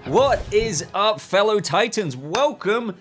What is up, fellow Titans? Welcome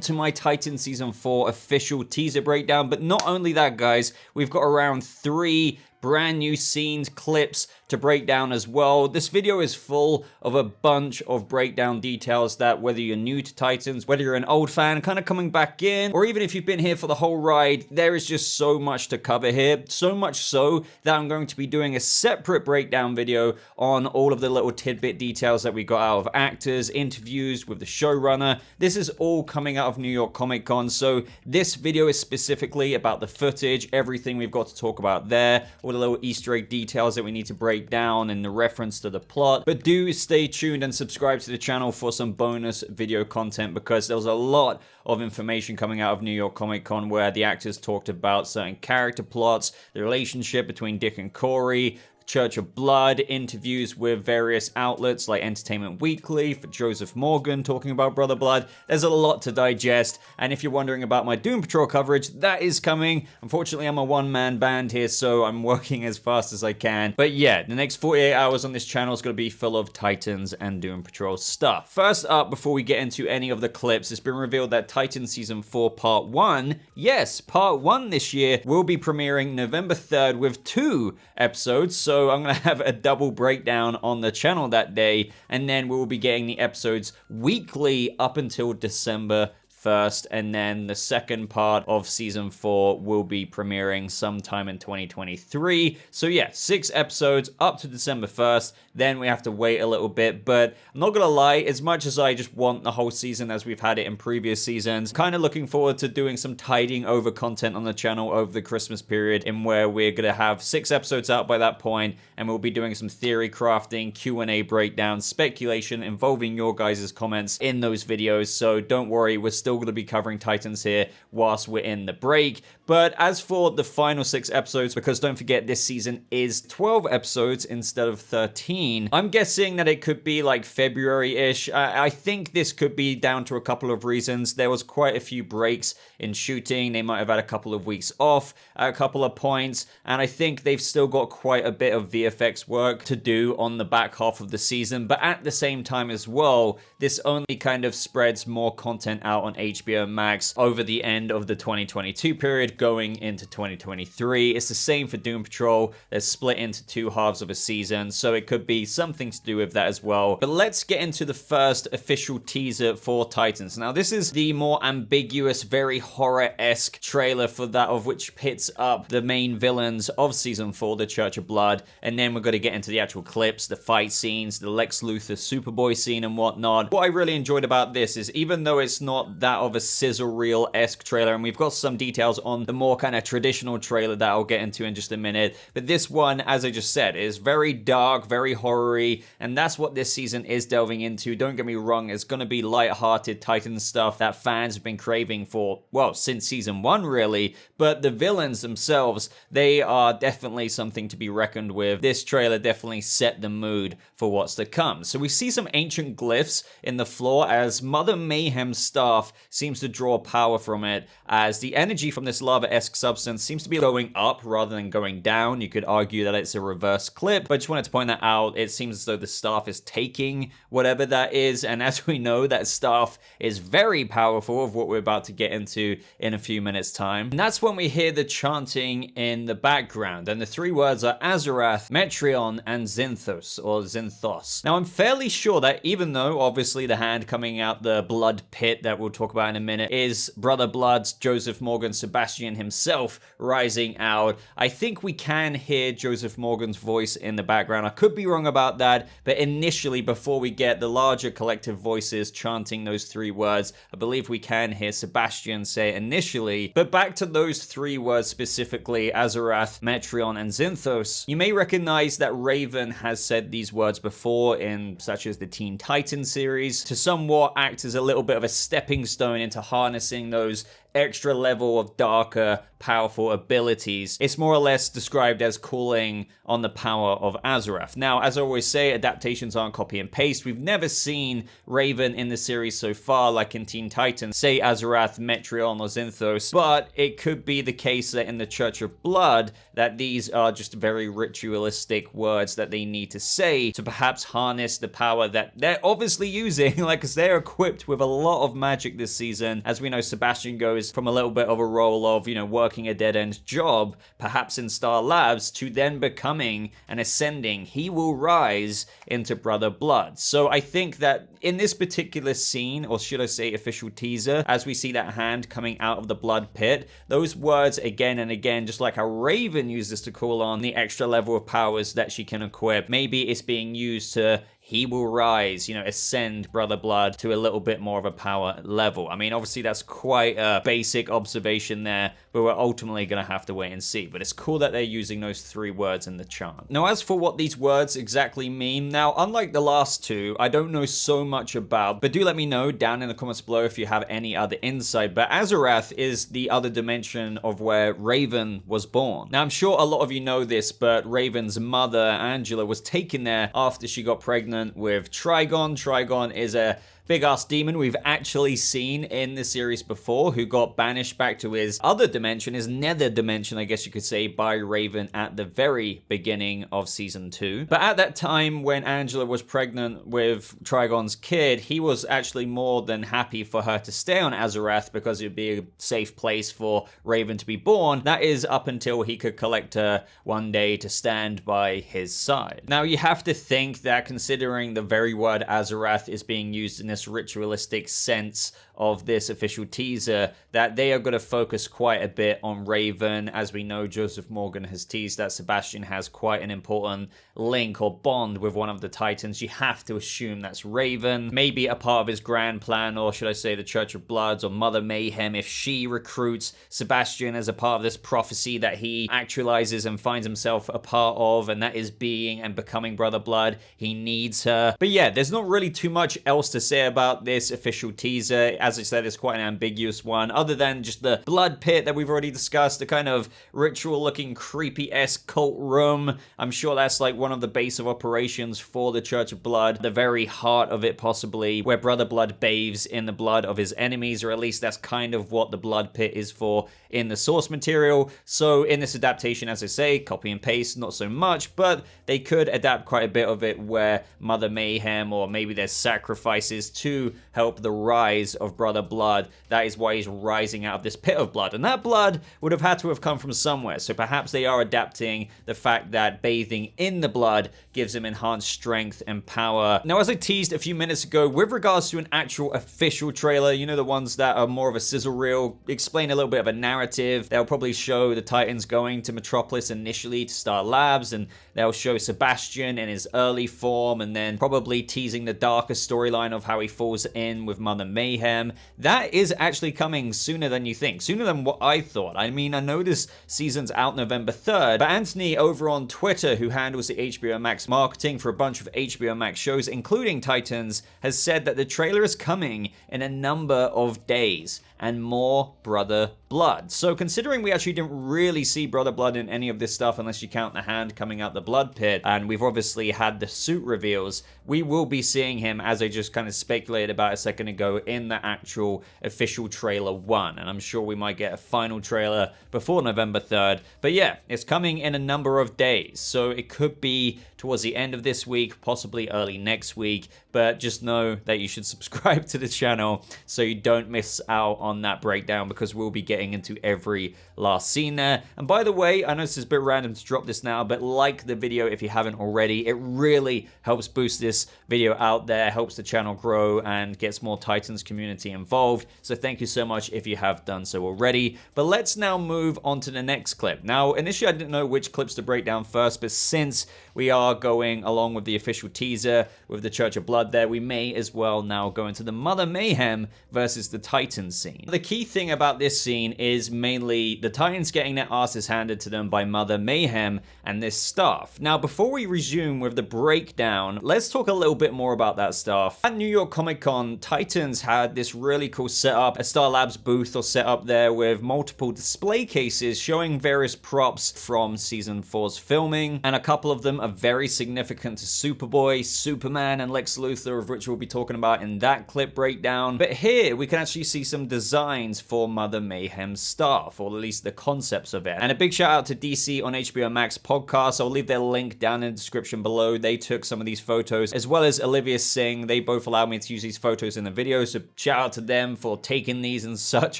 to my Titan Season 4 official teaser breakdown. But not only that, guys, we've got around 3 brand new scenes, clips to break down as well. This video is full of a bunch of breakdown details that whether you're new to Titans, whether you're an old fan kind of coming back in, or even if you've been here for the whole ride, there is just so much to cover here. So much so that I'm going to be doing a separate breakdown video on all of the little tidbit details that we got out of actors, interviews with the showrunner. This is all coming out of New York Comic Con, so this video is specifically about the footage, everything we've got to talk about there, all the little Easter egg details that we need to break down and the reference to the plot. But do stay tuned and subscribe to the channel for some bonus video content, because there was a lot of information coming out of New York Comic Con where the actors talked about certain character plots, the relationship between Dick and Corey, Church of Blood, interviews with various outlets like Entertainment Weekly for Joseph Morgan talking about Brother Blood. There's a lot to digest, and if you're wondering about my Doom Patrol coverage, that is coming. Unfortunately, I'm a one-man band here, so I'm working as fast as I can. But yeah, the next 48 hours on this channel is going to be full of Titans and Doom Patrol stuff. First up, before we get into any of the clips, it's been revealed that Titan Season 4 Part 1, yes, Part 1 this year, will be premiering November 3rd with 2 episodes, so I'm going to have a double breakdown on the channel that day, and then we will be getting the episodes weekly up until December 1st, and then the second part of Season 4 will be premiering sometime in 2023. So yeah, 6 episodes up to December 1st, then we have to wait a little bit, but I'm not gonna lie, as much as I just want the whole season as we've had it in previous seasons, kind of looking forward to doing some tidying over content on the channel over the Christmas period, in where we're gonna have 6 episodes out by that point, and we'll be doing some theory crafting, Q&A breakdowns, speculation involving your guys' comments in those videos. So don't worry, we're still going to be covering Titans here whilst we're in the break. But as for the final 6 episodes, because don't forget this season is 12 episodes instead of 13, I'm guessing that it could be like February-ish. I think this could be down to a couple of reasons. There was quite a few breaks in shooting. They might have had a couple of weeks off at a couple of points, and I think they've still got quite a bit of VFX work to do on the back half of the season. But at the same time as well, this only kind of spreads more content out on HBO Max over the end of the 2022 period going into 2023. It's the same for Doom Patrol. They're split into 2 halves of a season, so it could be something to do with that as well. But let's get into the first official teaser for Titans. Now, this is the more ambiguous, very horror-esque trailer for that of which pits up the main villains of Season 4, the Church of Blood, and then we're going to get into the actual clips, the fight scenes, the Lex Luthor Superboy scene and whatnot. What I really enjoyed about this is, even though it's not that of a sizzle reel-esque trailer, and we've got some details on the more kind of traditional trailer that I'll get into in just a minute, but this one, as I just said, is very dark, very horror-y, and that's what this season is delving into. Don't get me wrong, it's going to be light-hearted Titan stuff that fans have been craving for, well, since Season 1 really, but the villains themselves, they are definitely something to be reckoned with. This trailer definitely set the mood for what's to come. So we see some ancient glyphs in the floor as Mother Mayhem's staff seems to draw power from it, as the energy from this lava-esque substance seems to be going up rather than going down. You could argue that it's a reverse clip, but I just wanted to point that out. It seems as though the staff is taking whatever that is, and as we know, that staff is very powerful, of what we're about to get into in a few minutes time. And that's when we hear the chanting in the background, and the 3 words are Azarath, Metreon, and Zinthos, or Zinthos. Now, I'm fairly sure that even though obviously the hand coming out the blood pit that we'll talk talk about in a minute, is Brother Blood's Joseph Morgan Sebastian himself rising out. I think we can hear Joseph Morgan's voice in the background. I could be wrong about that, but initially, before we get the larger collective voices chanting those 3 words, I believe we can hear Sebastian say it initially. But back to those 3 words specifically, Azarath, Metreon, and Zinthos. You may recognize that Raven has said these words before in such as the Teen Titans series to somewhat act as a little bit of a stepping stone into harnessing those extra level of darker, powerful abilities. It's more or less described as calling on the power of Azarath. Now, as I always say, adaptations aren't copy and paste. We've never seen Raven in the series so far, like in Teen Titans, say Azarath, Metreon, or Zinthos, but it could be the case that in the Church of Blood, that these are just very ritualistic words that they need to say to perhaps harness the power that they're obviously using, like, because they're equipped with a lot of magic this season. As we know, Sebastian goes from a little bit of a role of, working a dead-end job, perhaps in Star Labs, to then becoming and ascending. He will rise into Brother Blood. So I think that in this particular scene, or should I say official teaser, as we see that hand coming out of the blood pit, those words again and again, just like how Raven uses to call on the extra level of powers that she can equip, maybe it's being used to he will rise, ascend Brother Blood to a little bit more of a power level. I mean, obviously that's quite a basic observation there, but we're ultimately going to have to wait and see. But it's cool that they're using those 3 words in the chant. Now, as for what these words exactly mean, now, unlike the last 2, I don't know so much about, but do let me know down in the comments below if you have any other insight. But Azarath is the other dimension of where Raven was born. Now, I'm sure a lot of you know this, but Raven's mother, Angela, was taken there after she got pregnant with Trigon. Trigon is a big-ass demon we've actually seen in the series before, who got banished back to his other dimension, his nether dimension, I guess you could say, by Raven at the very beginning of Season 2. But at that time, when Angela was pregnant with Trigon's kid, he was actually more than happy for her to stay on Azarath because it would be a safe place for Raven to be born. That is up until he could collect her one day to stand by his side. Now, you have to think that considering the very word Azarath is being used in this ritualistic sense of this official teaser, that they are going to focus quite a bit on Raven. As we know, Joseph Morgan has teased that Sebastian has quite an important link or bond with one of the Titans. You have to assume that's Raven, maybe a part of his grand plan, or should I say the Church of Bloods, or Mother Mayhem, if she recruits Sebastian as a part of this prophecy that he actualizes and finds himself a part of, and that is being and becoming Brother Blood. He needs her. But yeah, there's not really too much else to say about this official teaser. As I said, it's quite an ambiguous one, other than just the blood pit that we've already discussed, the kind of ritual-looking, creepy-esque cult room. I'm sure that's like one of the base of operations for the Church of Blood, the very heart of it possibly, where Brother Blood bathes in the blood of his enemies, or at least that's kind of what the blood pit is for in the source material. So in this adaptation, as I say, copy and paste, not so much, but they could adapt quite a bit of it where Mother Mayhem, or maybe there's sacrifices to help the rise of Brother Blood. That is why he's rising out of this pit of blood, and that blood would have had to have come from somewhere. So perhaps they are adapting the fact that bathing in the blood gives him enhanced strength and power. Now, as I teased a few minutes ago, with regards to an actual official trailer, the ones that are more of a sizzle reel, explain a little bit of a narrative. They'll probably show the Titans going to Metropolis initially to start labs, and they'll show Sebastian in his early form, and then probably teasing the darker storyline of how he falls in with Mother Mayhem. That is actually coming sooner than you think, sooner than what I thought. I mean, I know this season's out November 3rd, but Anthony over on Twitter, who handles the HBO Max marketing for a bunch of HBO Max shows, including Titans, has said that the trailer is coming in a number of days, and more Brother Blood. So considering we actually didn't really see Brother Blood in any of this stuff, unless you count the hand coming out the blood pit, and we've obviously had the suit reveals, we will be seeing him, as I just kind of speculated about a second ago, in the actual official trailer 1, and I'm sure we might get a final trailer before November 3rd. But yeah, it's coming in a number of days, so it could be towards the end of this week, possibly early next week, but just know that you should subscribe to the channel so you don't miss out on that breakdown, because we'll be getting getting into every last scene there. And by the way, I know this is a bit random to drop this now, but like the video if you haven't already. It really helps boost this video out there, helps the channel grow, and gets more Titans community involved. So thank you so much if you have done so already. But let's now move on to the next clip. Now, initially I didn't know which clips to break down first, but since we are going along with the official teaser with the Church of Blood there, we may as well now go into the Mother Mayhem versus the Titans scene. The key thing about this scene is mainly the Titans getting their asses handed to them by Mother Mayhem and this staff. Now, before we resume with the breakdown, let's talk a little bit more about that stuff. At New York Comic Con, Titans had this really cool setup, a Star Labs booth or setup there with multiple display cases showing various props from Season 4's filming, and a couple of them are very significant to Superboy, Superman, and Lex Luthor, of which we'll be talking about in that clip breakdown. But here, we can actually see some designs for Mother Mayhem's staff, or at least the concepts of it. And a big shout out to DC on HBO Max podcast. I'll leave their link down in the description below. They took some of these photos, as well as Olivia Singh. They both allowed me to use these photos in the video, so shout out to them for taking these in such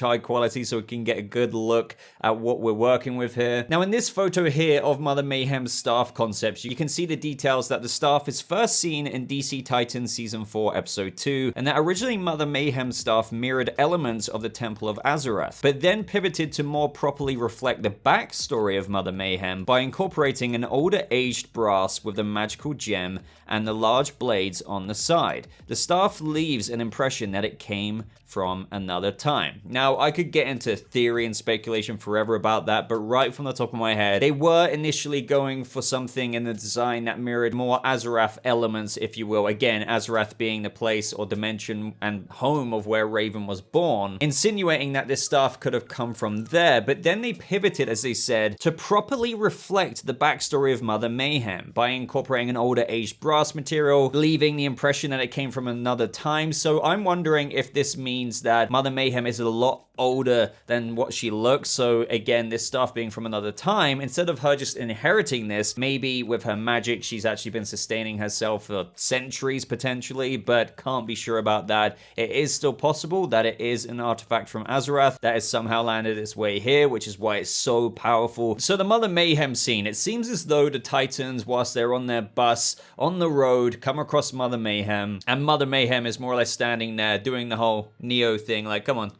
high quality so we can get a good look at what we're working with here. Now, in this photo here of Mother Mayhem's staff concepts, you can see the details that the staff is first seen in DC Titans Season 4 Episode 2, and that originally Mother Mayhem's staff mirrored elements of the Temple of Azarath, but then pivoted to more properly reflect the backstory of Mother Mayhem by incorporating an older aged brass with the magical gem and the large blades on the side. The staff leaves an impression that it came from another time. Now, I could get into theory and speculation forever about that, but right from the top of my head, they were initially going for something in the design that mirrored more Azarath elements, if you will. Again, Azarath being the place or dimension and home of where Raven was born, insinuating that this staff could have come from there. But then they pivoted, as they said, to properly reflect the backstory of Mother Mayhem by incorporating an older aged brass material, leaving the impression that it came from another time. So I'm wondering if this means that Mother Mayhem is a lot older than what she looks. So again, this stuff being from another time, instead of her just inheriting this, maybe with her magic, she's actually been sustaining herself for centuries potentially, but can't be sure about that. It is still possible that it is an artifact from Azarath that has somehow landed its way here, which is why it's so powerful. So the Mother Mayhem scene, it seems as though the Titans, whilst they're on their bus on the road, come across Mother Mayhem, and Mother Mayhem is more or less standing there doing the whole Neo thing, like, come on,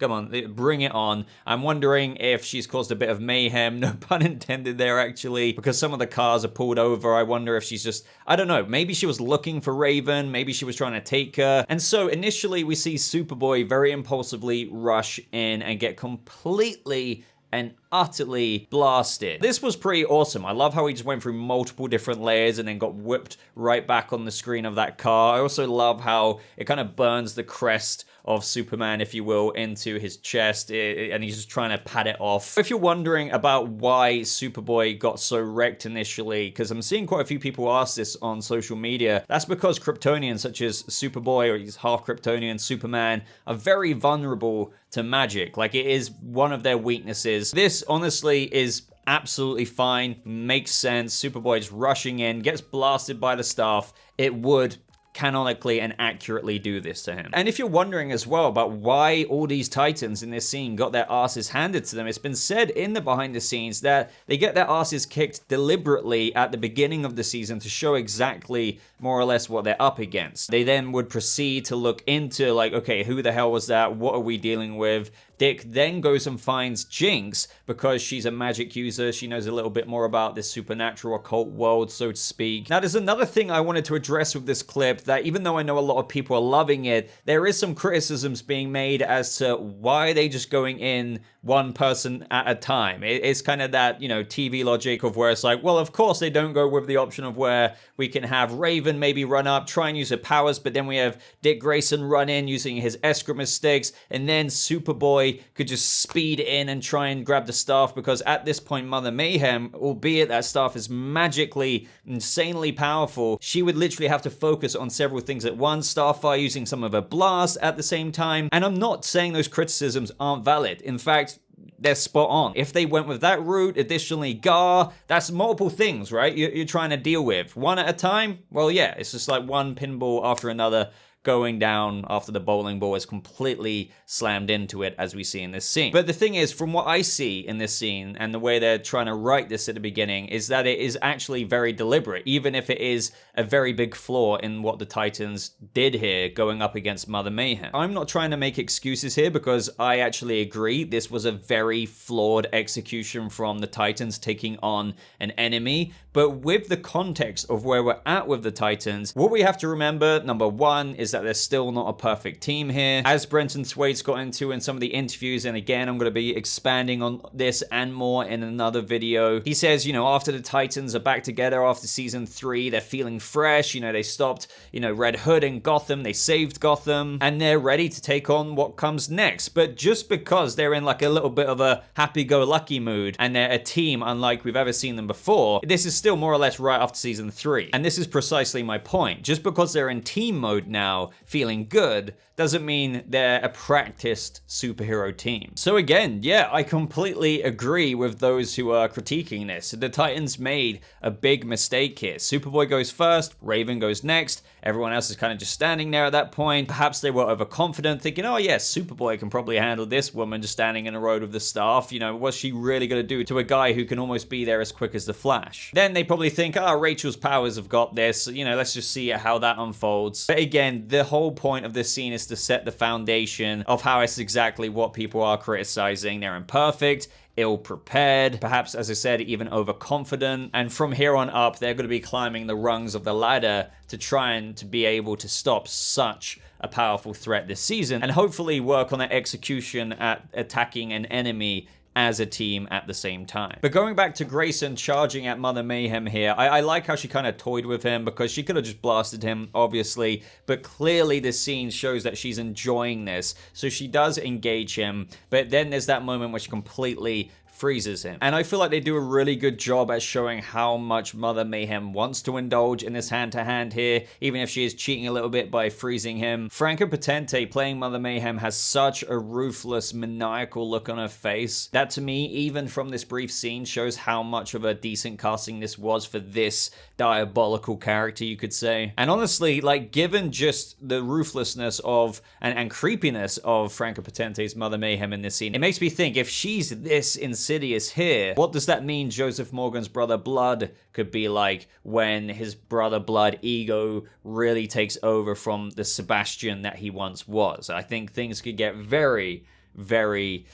bring it on. I'm wondering if she's caused a bit of mayhem, no pun intended there actually, because some of the cars are pulled over. I wonder if she's just, I don't know, maybe she was looking for Raven, maybe she was trying to take her. And so initially we see Superboy very impulsively rush in and get completely and utterly blasted. This was pretty awesome. I love how he just went through multiple different layers and then got whipped right back on the screen of that car. I also love how it kind of burns the crest of Superman, if you will, into his chest, and he's just trying to pat it off. If you're wondering about why Superboy got so wrecked initially, because I'm seeing quite a few people ask this on social media, that's because Kryptonians such as Superboy, or he's half Kryptonian, Superman, are very vulnerable to magic. Like, it is one of their weaknesses. This honestly is absolutely fine, makes sense. Superboy's rushing in, gets blasted by the staff. It would canonically and accurately do this to him. And if you're wondering as well about why all these Titans in this scene got their asses handed to them, it's been said in the behind the scenes that they get their asses kicked deliberately at the beginning of the season to show exactly more or less what they're up against. They then would proceed to look into, like, okay, who the hell was that? What are we dealing with? Dick then goes and finds Jinx because she's a magic user. She knows a little bit more about this supernatural occult world, so to speak. Now, there's another thing I wanted to address with this clip, that even though I know a lot of people are loving it, there is some criticisms being made as to why are they just going in one person at a time. It's kind of that, you know, TV logic of where it's like, well, of course they don't go with the option of where we can have Raven maybe run up, try and use her powers, but then we have Dick Grayson run in using his Escrima sticks, and then Superboy could just speed in and try and grab the staff, because at this point Mother Mayhem, albeit that staff is magically insanely powerful, she would literally have to focus on several things at once. Starfire using some of her blast at the same time. And I'm not saying those criticisms aren't valid. In fact, they're spot on. If they went with that route, additionally Gar, that's multiple things, right? You're trying to deal with. One at a time? Well, yeah, it's just like one pinball after another going down after the bowling ball is completely slammed into it, as we see in this scene. But the thing is, from what I see in this scene and the way they're trying to write this at the beginning, is that it is actually very deliberate, even if it is a very big flaw in what the Titans did here going up against Mother Mayhem. I'm not trying to make excuses here, because I actually agree this was a very flawed execution from the Titans taking on an enemy. But with the context of where we're at with the Titans, what we have to remember, number one, is that they're still not a perfect team here. As Brenton Thwaites got into in some of the interviews, and again, I'm going to be expanding on this and more in another video, he says, you know, after the Titans are back together after season 3, they're feeling fresh, you know, they stopped, you know, Red Hood in Gotham, they saved Gotham, and they're ready to take on what comes next. But just because they're in like a little bit of a happy-go-lucky mood, and they're a team unlike we've ever seen them before, this is still more or less right after season 3. And this is precisely my point. Just because they're in team mode now, feeling good, doesn't mean they're a practiced superhero team. So again, yeah, I completely agree with those who are critiquing this. The Titans made a big mistake here. Superboy goes first, Raven goes next, everyone else is kind of just standing there at that point. Perhaps they were overconfident, thinking, oh yeah, Superboy can probably handle this woman just standing in a road with the staff. You know, what's she really going to do to a guy who can almost be there as quick as the Flash? Then they probably think, oh, Rachel's powers have got this, you know, let's just see how that unfolds. But again, the whole point of this scene is to set the foundation of how it's exactly what people are criticizing. They're imperfect, ill-prepared, perhaps, as I said, even overconfident, and from here on up, they're going to be climbing the rungs of the ladder to try and to be able to stop such a powerful threat this season, and hopefully work on their execution at attacking an enemy as a team at the same time. But going back to Grayson charging at Mother Mayhem here, I like how she kind of toyed with him, because she could have just blasted him, obviously, but clearly this scene shows that she's enjoying this, so she does engage him, but then there's that moment where she completely freezes him. And I feel like they do a really good job at showing how much Mother Mayhem wants to indulge in this hand-to-hand here, even if she is cheating a little bit by freezing him. Franka Potente playing Mother Mayhem has such a ruthless, maniacal look on her face that, to me, even from this brief scene, shows how much of a decent casting this was for this diabolical character, you could say. And honestly, like, given just the ruthlessness of and creepiness of Franka Potente's Mother Mayhem in this scene, it makes me think, if she's this insidious here, what does that mean Joseph Morgan's brother Blood could be like when his brother Blood ego really takes over from the Sebastian that he once was? I think things could get very, very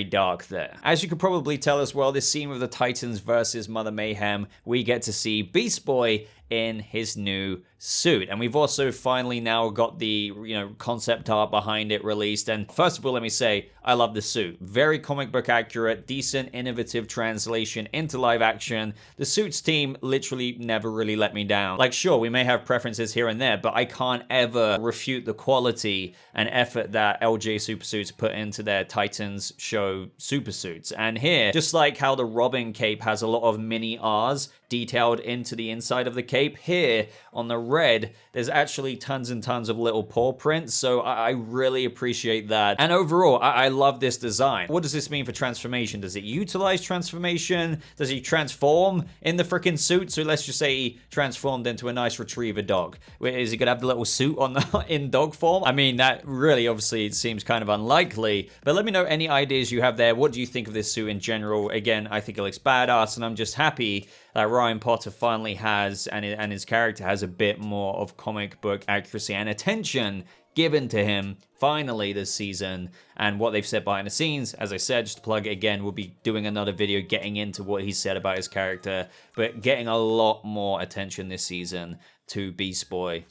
dark there. As you could probably tell as well, this scene with the Titans versus Mother Mayhem, we get to see Beastboy in his new suit. And we've also finally now got the, you know, concept art behind it released. And first of all, let me say, I love the suit. Very comic book accurate, decent, innovative translation into live action. The Suits team literally never really let me down. Like, sure, we may have preferences here and there, but I can't ever refute the quality and effort that LJ Supersuits put into their Titans show Supersuits. And here, just like how the Robin cape has a lot of mini R's detailed into the inside of the cape, here on the red, there's actually tons and tons of little paw prints, so I really appreciate that. And overall, I love this design. What does this mean for transformation? Does it utilize transformation? Does he transform in the freaking suit? So let's just say he transformed into a nice retriever dog. Is he gonna have the little suit on the in dog form? I mean, that really obviously seems kind of unlikely, but let me know any ideas you have there. What do you think of this suit in general? Again, I think it looks badass, and I'm just happy that Ryan Potter finally has, and his character has, a bit more of comic book accuracy and attention given to him finally this season. And what they've said behind the scenes, as I said, just to plug it again, we'll be doing another video getting into what he said about his character, but getting a lot more attention this season to Beastboy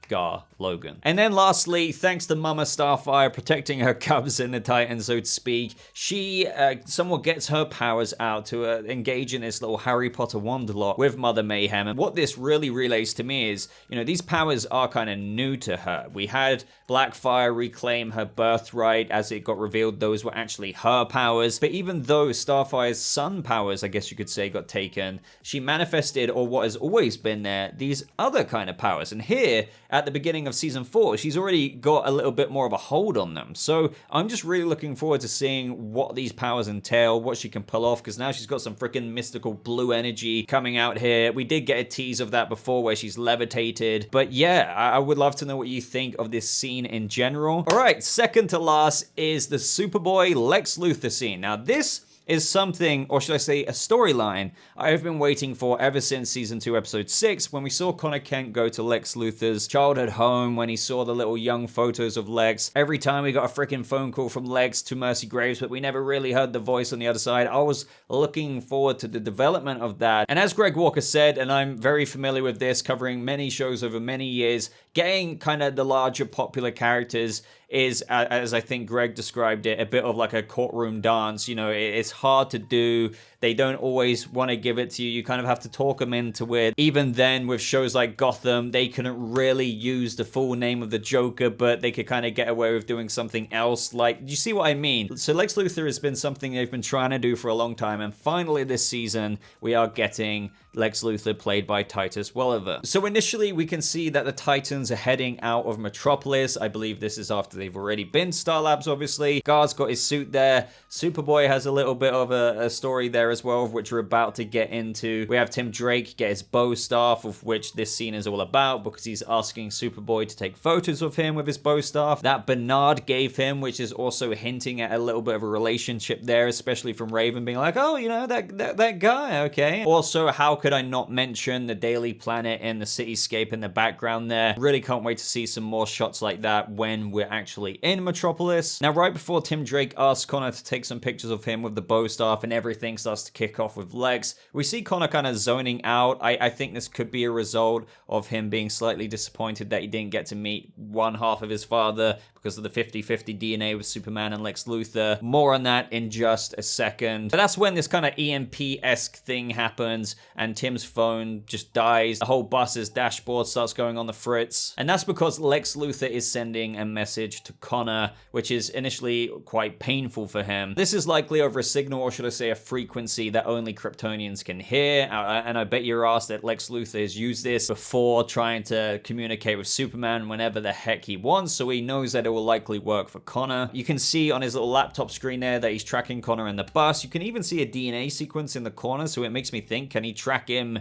/ Gar Logan. And then lastly, thanks to Mama Starfire protecting her cubs in the Titans, so to speak, she somewhat gets her powers out to engage in this little Harry Potter Wonderlot with Mother Mayhem. And what this really relays to me is, you know, these powers are kind of new to her. We had Blackfire reclaim her birthright. As it got revealed, those were actually her powers. But even though Starfire's sun powers, I guess you could say, got taken, she manifested, or what has always been there, these other kind of powers. And here, at the beginning of season 4, she's already got a little bit more of a hold on them. So I'm just really looking forward to seeing what these powers entail, what she can pull off, because now she's got some freaking mystical blue energy coming out here. We did get a tease of that before where she's levitated. But yeah, I would love to know what you think of this scene in general. All right, second to last is the Superboy Lex Luthor scene. Now this is something, or should I say a storyline, I've been waiting for ever since season 2 episode 6, when we saw Connor Kent go to Lex Luthor's childhood home, when he saw the little young photos of Lex. Every time we got a freaking phone call from Lex to Mercy Graves, but we never really heard the voice on the other side. I was looking forward to the development of that. And as Greg Walker said, and I'm very familiar with this, covering many shows over many years, getting kind of the larger popular characters is, as I think Greg described it, a bit of like a courtroom dance. You know, it's hard to do. They don't always want to give it to you. You kind of have to talk them into it. Even then, with shows like Gotham, they couldn't really use the full name of the Joker, but they could kind of get away with doing something else. Like, you see what I mean? So Lex Luthor has been something they've been trying to do for a long time, and finally this season, we are getting Lex Luthor played by Titus Welliver. So initially, we can see that the Titans are heading out of Metropolis. I believe this is after they've already been Star Labs, obviously. Guard's got his suit there. Superboy has a little bit of a story there as well, of which we're about to get into. We have Tim Drake get his bow staff, of which this scene is all about, because he's asking Superboy to take photos of him with his bow staff that Bernard gave him, which is also hinting at a little bit of a relationship there, especially from Raven being like, oh, you know, that guy, okay. Also, how could I not mention the Daily Planet and the cityscape in the background there? Really can't wait to see some more shots like that when we're actually in Metropolis. Now, right before Tim Drake asks Connor to take some pictures of him with the bow staff and everything starts to kick off with Lex, we see Connor kind of zoning out. I think this could be a result of him being slightly disappointed that he didn't get to meet one half of his father because of the 50-50 DNA with Superman and Lex Luthor. More on that in just a second. But that's when this kind of EMP-esque thing happens and Tim's phone just dies. The whole bus's dashboard starts going on the fritz. And that's because Lex Luthor is sending a message to Connor, which is initially quite painful for him. This is likely over a signal, or should I say a frequency, that only Kryptonians can hear. And I bet your ass that Lex Luthor has used this before trying to communicate with Superman whenever the heck he wants, so he knows that it will likely work for Connor. You can see on his little laptop screen there that he's tracking Connor in the bus. You can even see a DNA sequence in the corner, so it makes me think, can he track him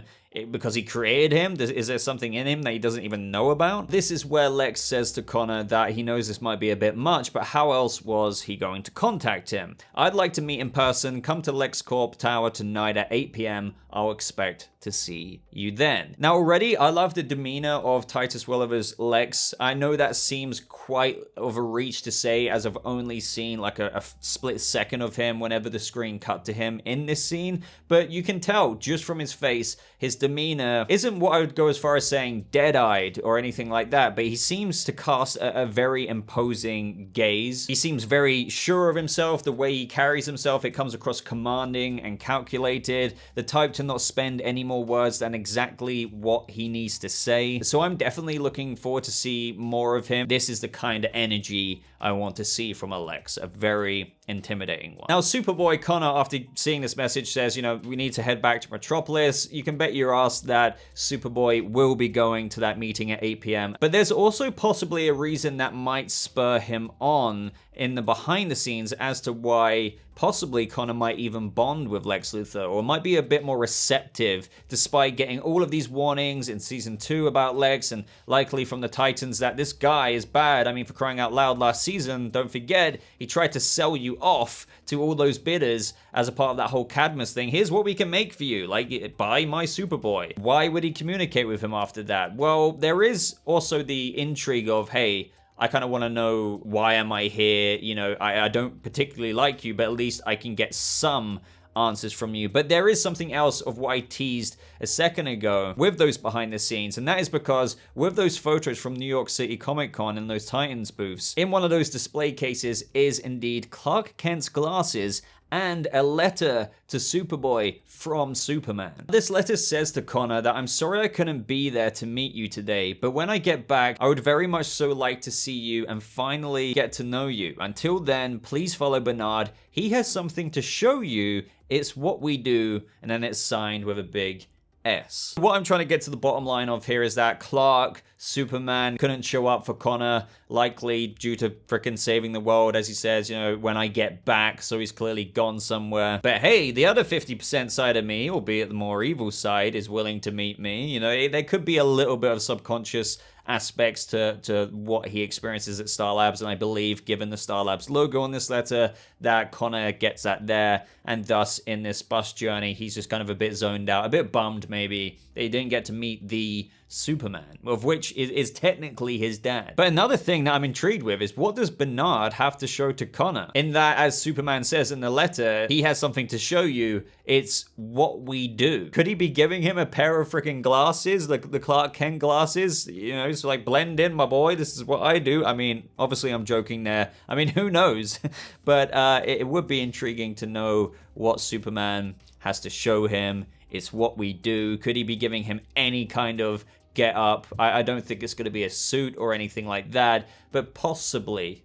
because he created him? Is there something in him that he doesn't even know about? This is where Lex says to Connor that he knows this might be a bit much, but how else was he going to contact him? I'd like to meet in person. Come to LexCorp Tower tonight at 8 p.m. I'll expect to see you then. Now already, I love the demeanor of Titus Welliver's Lex. I know that seems quite of a reach to say, as I've only seen like a split second of him whenever the screen cut to him in this scene, but you can tell just from his face, his demeanor isn't what I would go as far as saying dead-eyed or anything like that, but he seems to cast a very imposing gaze. He seems very sure of himself. The way he carries himself, it comes across commanding and calculated, the type to not spend any more words than exactly what he needs to say. So I'm definitely looking forward to see more of him. This is the kind of energy I want to see from Lex, a very intimidating one. Now, Superboy Connor, after seeing this message, says, you know, we need to head back to Metropolis. You can bet your ass that Superboy will be going to that meeting at 8 p.m. But there's also possibly a reason that might spur him on in the behind the scenes as to why possibly Connor might even bond with Lex Luthor, or might be a bit more receptive despite getting all of these warnings in season 2 about Lex, and likely from the Titans that this guy is bad. I mean, for crying out loud, last season, don't forget, he tried to sell you off to all those bidders as a part of that whole Cadmus thing. Here's what we can make for you, like, buy my Superboy. Why would he communicate with him after that? Well, there is also the intrigue of, hey, I kind of want to know, why am I here? You know, I don't particularly like you, but at least I can get some answers from you. But there is something else of what I teased a second ago with those behind the scenes, and that is because with those photos from New York City Comic Con and those Titans booths, in one of those display cases is indeed Clark Kent's glasses and a letter to Superboy from Superman. This letter says to Connor that I'm sorry I couldn't be there to meet you today, but when I get back, I would very much so like to see you and finally get to know you. Until then, please follow Bernard. He has something to show you. It's what we do, and then it's signed with a big S. What I'm trying to get to the bottom line of here is that Clark, Superman, couldn't show up for Connor, likely due to frickin' saving the world, as he says, you know, when I get back, so he's clearly gone somewhere. But hey, the other 50% side of me, albeit the more evil side, is willing to meet me. You know, there could be a little bit of subconscious aspects to what he experiences at Star Labs, and I believe, given the Star Labs logo on this letter, that Connor gets that there, and thus in this bus journey, he's just kind of a bit zoned out, a bit bummed maybe that he didn't get to meet the Superman, of which is technically his dad. But another thing that I'm intrigued with is, what does Bernard have to show to Connor? In that, as Superman says in the letter, he has something to show you. It's what we do. Could he be giving him a pair of freaking glasses, like the Clark Kent glasses? You know, so like, blend in, my boy. This is what I do. I mean, obviously I'm joking there. I mean, who knows? But it would be intriguing to know what Superman has to show him. It's what we do. Could he be giving him any kind of get up? I don't think it's going to be a suit or anything like that, but possibly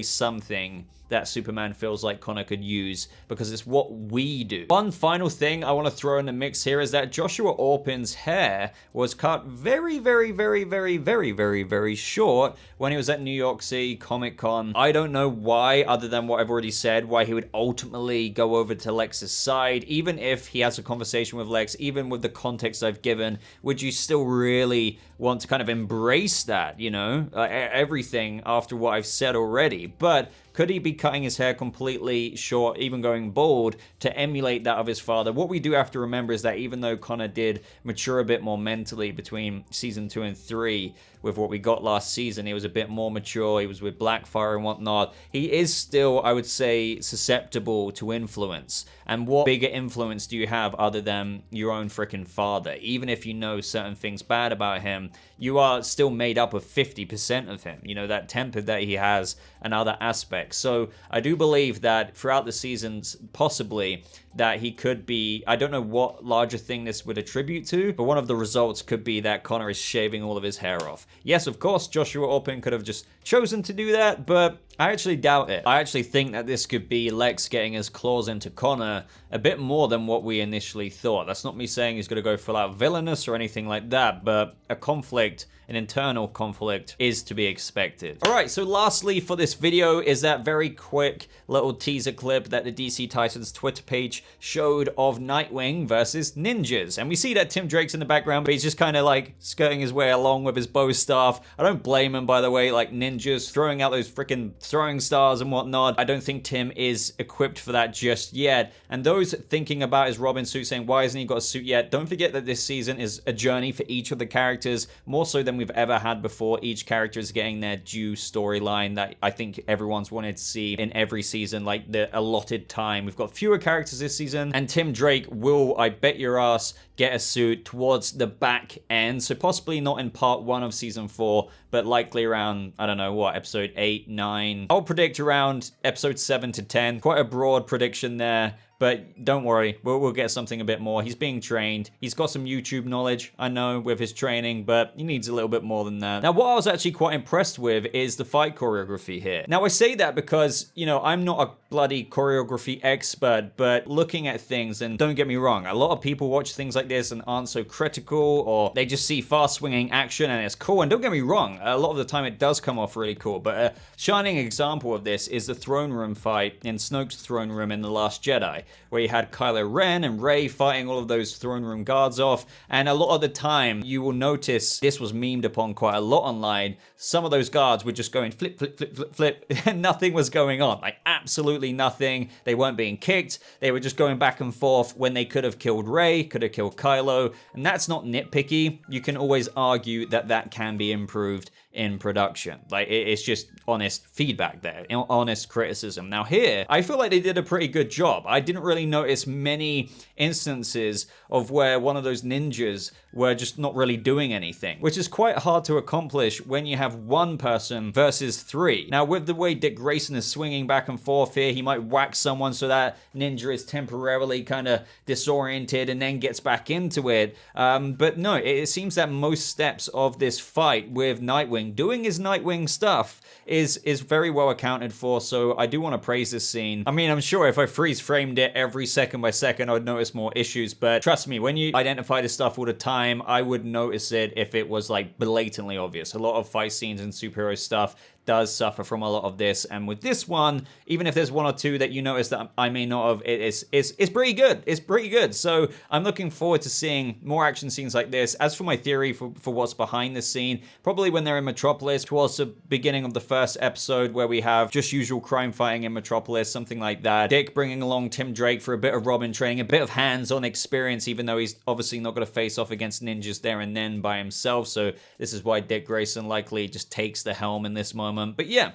something that Superman feels like Connor could use, because it's what we do. One final thing I want to throw in the mix here is that Joshua Orpin's hair was cut very, very, very, very, very, very, very short when he was at New York City Comic Con. I don't know why, other than what I've already said, why he would ultimately go over to Lex's side. Even if he has a conversation with Lex, even with the context I've given, would you still really want to kind of embrace that, you know, everything after what I've said already? But could he be cutting his hair completely short, even going bald, to emulate that of his father? What we do have to remember is that even though Connor did mature a bit more mentally between season 2 and 3, with what we got last season, he was a bit more mature, he was with Blackfire and whatnot, he is still, I would say, susceptible to influence. And what bigger influence do you have other than your own freaking father? Even if you know certain things bad about him, you are still made up of 50% of him. You know, that temper that he has and other aspects. So I do believe that throughout the seasons, possibly, that he could be, I don't know what larger thing this would attribute to, but one of the results could be that Connor is shaving all of his hair off. Yes, of course, Joshua Orpin could have just chosen to do that, but I actually doubt it. I actually think that this could be Lex getting his claws into Connor a bit more than what we initially thought. That's not me saying he's going to go full out villainous or anything like that, but a conflict, an internal conflict, is to be expected. Alright, so lastly for this video is that very quick little teaser clip that the DC Titans Twitter page showed of Nightwing versus ninjas. And we see that Tim Drake's in the background, but he's just kind of like skirting his way along with his bow staff. I don't blame him, by the way, like ninjas throwing out those freaking throwing stars and whatnot. I don't think Tim is equipped for that just yet. And those thinking about his Robin suit, saying, why hasn't he got a suit yet? Don't forget that this season is a journey for each of the characters, more so than we've ever had before. Each character is getting their due storyline that I think everyone's wanted to see in every season, like the allotted time. We've got fewer characters this season, and Tim Drake will, I bet your ass, get a suit towards the back end. So possibly not in part 1 of season 4, but likely around, I don't know, what, episode 8, 9. I'll predict around episode 7 to 10. Quite a broad prediction there. But don't worry, we'll get something a bit more. He's being trained. He's got some YouTube knowledge, I know, with his training, but he needs a little bit more than that. Now, what I was actually quite impressed with is the fight choreography here. Now, I say that because, you know, I'm not a bloody choreography expert, but looking at things, and don't get me wrong, a lot of people watch things like this and aren't so critical, or they just see fast swinging action and it's cool. And don't get me wrong, a lot of the time it does come off really cool, but a shining example of this is the throne room fight in Snoke's throne room in The Last Jedi, where you had Kylo Ren and Rey fighting all of those throne room guards off. And a lot of the time, you will notice this was memed upon quite a lot online. Some of those guards were just going flip, flip, flip, flip, flip, and nothing was going on. Like, absolutely nothing. They weren't being kicked. They were just going back and forth when they could have killed Rey, could have killed Kylo. And that's not nitpicky. You can always argue that that can be improved in production. Like, it's just honest feedback there, honest criticism. Now here, I feel like they did a pretty good job. I didn't really notice many instances of where one of those ninjas were just not really doing anything, which is quite hard to accomplish when you have one person versus 3. Now, with the way Dick Grayson is swinging back and forth here, he might whack someone so that ninja is temporarily kind of disoriented and then gets back into it. But no, it seems that most steps of this fight with Nightwing doing his Nightwing stuff is very well accounted for, so I do want to praise this scene. I mean, I'm sure if I freeze framed it it every second by second, I would notice more issues. But trust me, when you identify this stuff all the time, I would notice it if it was like blatantly obvious. A lot of fight scenes and superhero stuff does suffer from a lot of this, and with this one, even if there's one or two that you notice that I may not have, it's pretty good. It's pretty good. So I'm looking forward to seeing more action scenes like this. As for my theory for what's behind the scene, probably when they're in Metropolis, towards the beginning of the first episode where we have just usual crime fighting in Metropolis, something like that. Dick bringing along Tim Drake for a bit of Robin training, a bit of hands-on experience, even though he's obviously not going to face off against ninjas there and then by himself. So this is why Dick Grayson likely just takes the helm in this moment. But yeah,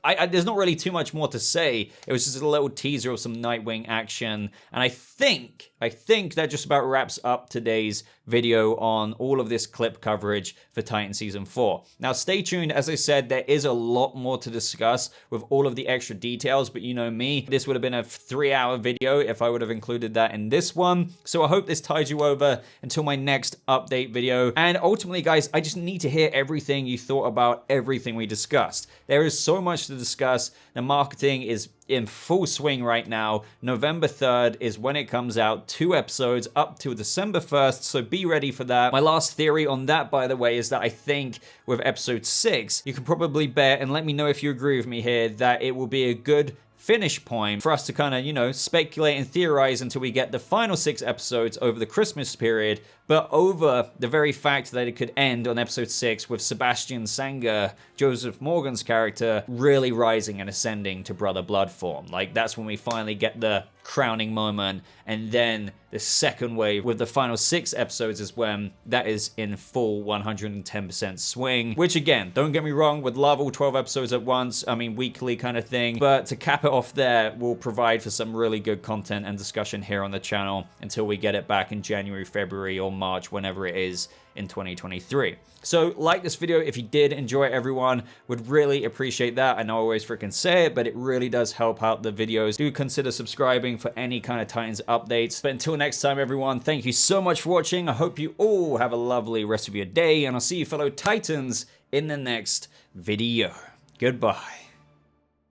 there's not really too much more to say. It was just a little teaser of some Nightwing action, and I think that just about wraps up today's video on all of this clip coverage for Titan Season 4. Now stay tuned. As I said, there is a lot more to discuss with all of the extra details, but you know me, this would have been a 3-hour video if I would have included that in this one. So I hope this tides you over until my next update video. And ultimately, guys, I just need to hear everything you thought about everything we discussed. There is so much to discuss. The marketing is in full swing right now. November 3rd is when it comes out. 2 episodes up till December 1st, so be ready for that. My last theory on that, by the way, is that I think with episode 6, you can probably bet, and let me know if you agree with me here, that it will be a good finish point for us to kind of, you know, speculate and theorize until we get the final 6 episodes over the Christmas period, but over the very fact that it could end on episode 6 with Sebastian Sanger, Joseph Morgan's character, really rising and ascending to Brother Blood form. Like, that's when we finally get the crowning moment, and then the second wave with the final 6 episodes is when that is in full 110% swing, which again, don't get me wrong, would love all 12 episodes at once, I mean weekly kind of thing, but to cap it off there, we'll provide for some really good content and discussion here on the channel until we get it back in January, February, or March, whenever it is in 2023. So like this video if you did enjoy it, everyone. Would really appreciate that. I know I always freaking say it, but it really does help out the videos. Do consider subscribing for any kind of Titans updates. But until next time, everyone, thank you so much for watching. I hope you all have a lovely rest of your day, and I'll see you fellow Titans in the next video. Goodbye.